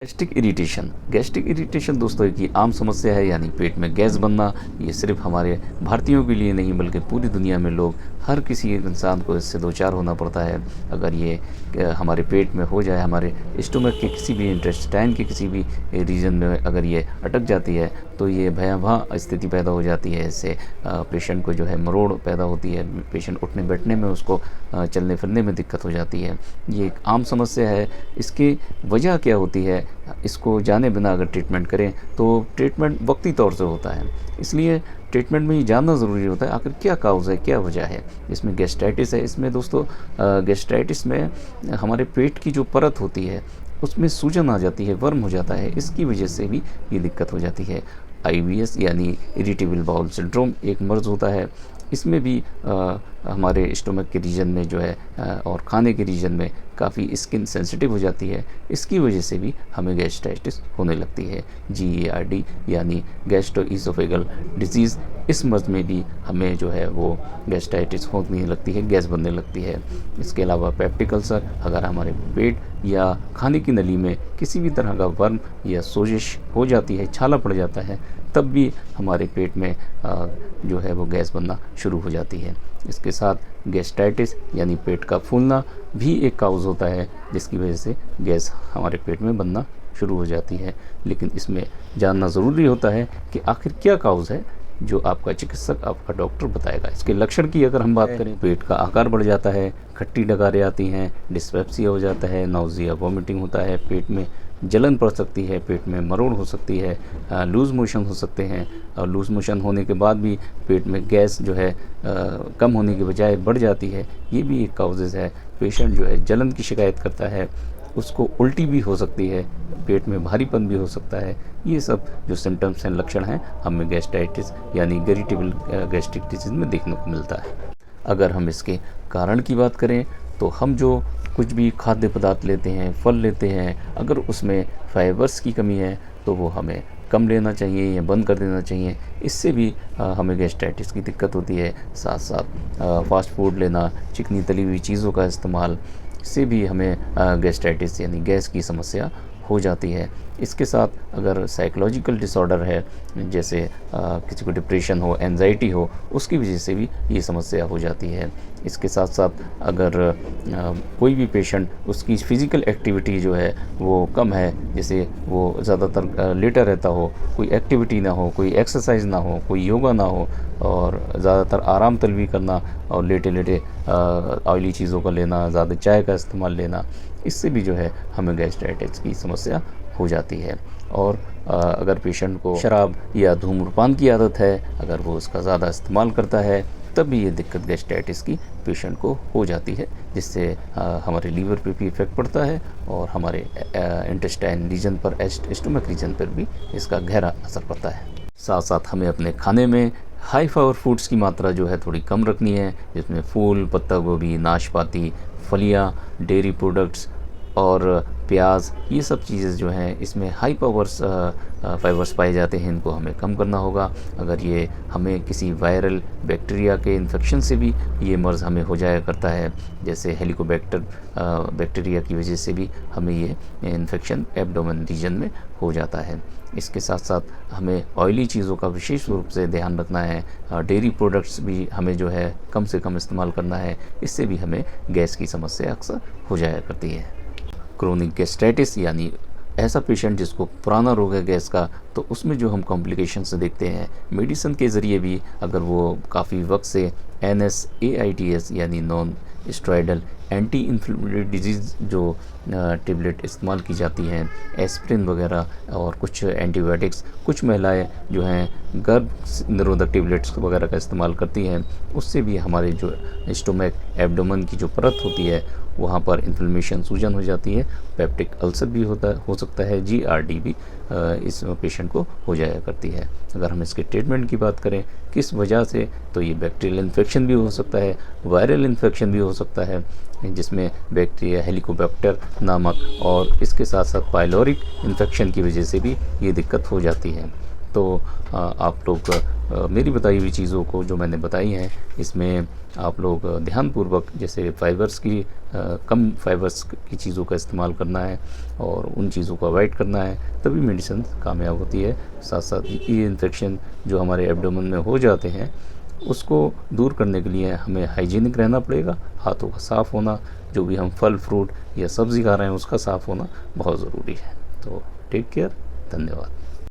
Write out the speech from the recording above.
Gastric irritation दोस्तों एक ये आम समस्या है, यानी पेट में गैस बनना। ये सिर्फ हमारे भारतीयों के लिए नहीं बल्कि पूरी दुनिया में लोग, हर किसी इंसान को इससे दो चार होना पड़ता है। अगर ये हमारे पेट में हो जाए, हमारे स्टोमक के किसी भी इंटेस्टाइन के किसी भी रीजन में अगर ये अटक जाती है तो ये भयावह स्थिति पैदा हो जाती है। इससे पेशेंट को जो है मरोड़ पैदा होती है, पेशेंट उठने बैठने में, उसको चलने फिरने में दिक्कत हो जाती है। ये एक आम समस्या है। इसकी वजह क्या होती है, इसको जाने बिना अगर ट्रीटमेंट करें तो ट्रीटमेंट वक्ती तौर से होता है। इसलिए ट्रीटमेंट में ये जानना ज़रूरी होता है आखिर क्या काउज़ है, क्या वजह है। इसमें गैस्ट्राइटिस है। इसमें दोस्तों गैस्ट्राइटिस में हमारे पेट की जो परत होती है उसमें सूजन आ जाती है, वर्म हो जाता है। इसकी वजह से भी ये दिक्कत हो जाती है। IBS यानी इरिटेबल बाउल सिंड्रोम एक मर्ज़ होता है। इसमें भी हमारे स्टोमक के रीजन में जो है और खाने के रीजन में काफ़ी स्किन सेंसिटिव हो जाती है। इसकी वजह से भी हमें गैस्ट्राइटिस होने लगती है। GERD यानी गैस्ट्रोइसोफेगल डिजीज़, इस मर्ज़ में भी हमें जो है वो गैस्ट्राइटिस होने लगती है, गैस बनने लगती है। इसके अलावा पेप्टिक अल्सर, अगर हमारे पेट या खाने की नली में किसी भी तरह का वर्म या सोजिश हो जाती है, छाला पड़ जाता है, तब भी हमारे पेट में जो है वो गैस बनना शुरू हो जाती है। इसके साथ गैस्ट्राइटिस यानी पेट का फूलना भी एक काउज़ होता है, जिसकी वजह से गैस हमारे पेट में बनना शुरू हो जाती है। लेकिन इसमें जानना ज़रूरी होता है कि आखिर क्या काउज़ है, जो आपका चिकित्सक, आपका डॉक्टर बताएगा। इसके लक्षण की अगर हम बात करें, पेट का आकार बढ़ जाता है, खट्टी डकारें आती हैं, डिस्पेप्सिया हो जाता है, नाउजिया, वॉमिटिंग होता है, पेट में जलन पड़ सकती है, पेट में मरोड़ हो सकती है, लूज़ मोशन हो सकते हैं। और लूज़ मोशन होने के बाद भी पेट में गैस जो है कम होने के बजाय बढ़ जाती है, ये भी एक काउजेज़ है। पेशेंट जो है जलन की शिकायत करता है, उसको उल्टी भी हो सकती है, पेट में भारीपन भी हो सकता है। ये सब जो सिम्टम्स हैं, लक्षण हैं, हमें गैस्ट्राइटिस यानी इरिटेबल गैस्ट्रिक डिजीज़ में देखने को मिलता है। अगर हम इसके कारण की बात करें तो हम जो कुछ भी खाद्य पदार्थ लेते हैं, फल लेते हैं, अगर उसमें फाइबर्स की कमी है तो वो हमें कम लेना चाहिए या बंद कर देना चाहिए। इससे भी हमें गैस्ट्राइटिस की दिक्कत होती है। साथ साथ फास्ट फूड लेना, चिकनी तली हुई चीज़ों का इस्तेमाल से भी हमें गैस्ट्राइटिस यानी गैस की समस्या हो जाती है। इसके साथ अगर साइकोलॉजिकल डिसऑर्डर है, जैसे किसी को डिप्रेशन हो, एंजाइटी हो, उसकी वजह से भी ये समस्या हो जाती है। इसके साथ साथ अगर कोई भी पेशेंट, उसकी फ़िज़िकल एक्टिविटी जो है वो कम है, जैसे वो ज़्यादातर लेटा रहता हो, कोई एक्टिविटी ना हो, कोई एक्सरसाइज ना हो, कोई योगा ना हो, और ज़्यादातर आराम तलबी करना और लेटे लेटे ऑयली चीज़ों का लेना, ज़्यादा चाय का इस्तेमाल लेना, इससे भी जो है हमें गैस्ट्राइटिस की समस्या हो जाती है। और अगर पेशेंट को शराब या धूम्रपान की आदत है, अगर वो उसका ज़्यादा इस्तेमाल करता है, तब भी ये दिक्कत गैस्ट्राइटिस की पेशेंट को हो जाती है, जिससे हमारे लीवर पे भी इफ़ेक्ट पड़ता है और हमारे इंटेस्टाइन रीजन पर, स्टोमक रीजन पर भी इसका गहरा असर पड़ता है। साथ साथ हमें अपने खाने में हाई फाइबर फूड्स की मात्रा जो है थोड़ी कम रखनी है, जिसमें फूल, पत्ता गोभी, नाशपाती, फलियाँ, डेयरी प्रोडक्ट्स और प्याज, ये सब चीज़ें जो हैं इसमें हाई फाइबर्स पाए जाते हैं, इनको हमें कम करना होगा। अगर ये हमें किसी वायरल बैक्टीरिया के इन्फेक्शन से भी ये मर्ज़ हमें हो जाया करता है, जैसे हेलिकोबैक्टर बैक्टीरिया की वजह से भी हमें ये इन्फेक्शन एब्डोमेन रीजन में हो जाता है। इसके साथ साथ हमें ऑयली चीज़ों का विशेष रूप से ध्यान रखना है। डेयरी प्रोडक्ट्स भी हमें जो है कम से कम इस्तेमाल करना है, इससे भी हमें गैस की समस्या अक्सर हो जाया करती है। क्रोनिक गैस्ट्राइटिस यानी ऐसा पेशेंट जिसको पुराना रोग है गैस का, तो उसमें जो हम कॉम्प्लिकेशंस देखते हैं मेडिसिन के ज़रिए भी, अगर वो काफ़ी वक्त से NSAIDs यानी non steroidal anti inflammatory disease जो टेबलेट इस्तेमाल की जाती हैं, एस्प्रिन वगैरह और कुछ एंटीबायोटिक्स, कुछ महिलाएं जो हैं गर्भ निरोधक टेबलेट्स वगैरह का इस्तेमाल करती हैं, उससे भी हमारे जो स्टोमक, एब्डोमेन की जो परत होती है वहाँ पर इन्फ्लेमेशन, सूजन हो जाती है। पेप्टिक अल्सर भी हो सकता है, GERD भी इस पेशेंट को हो जाया करती है। अगर हम इसके ट्रीटमेंट की बात करें किस वजह से, तो ये बैक्टीरियल इन्फेक्शन भी हो सकता है, वायरल इन्फेक्शन भी हो सकता है, जिसमें बैक्टीरिया हेलिकोबैक्टर नामक, और इसके साथ साथ पाइलोरिक इन्फेक्शन की वजह से भी ये दिक्कत हो जाती है। तो आप लोग मेरी बताई हुई चीज़ों को जो मैंने बताई हैं इसमें आप लोग ध्यानपूर्वक जैसे फ़ाइबर्स की कम फ़ाइबर्स की चीज़ों का इस्तेमाल करना है और उन चीज़ों को अवॉइड करना है, तभी मेडिसिन कामयाब होती है। साथ साथ ये इन्फेक्शन जो हमारे एब्डोमेन में हो जाते हैं उसको दूर करने के लिए हमें हाइजीनिक रहना पड़ेगा। हाथों का साफ़ होना, जो भी हम फल फ्रूट या सब्ज़ी खा रहे हैं उसका साफ़ होना बहुत ज़रूरी है। तो टेक केयर, धन्यवाद।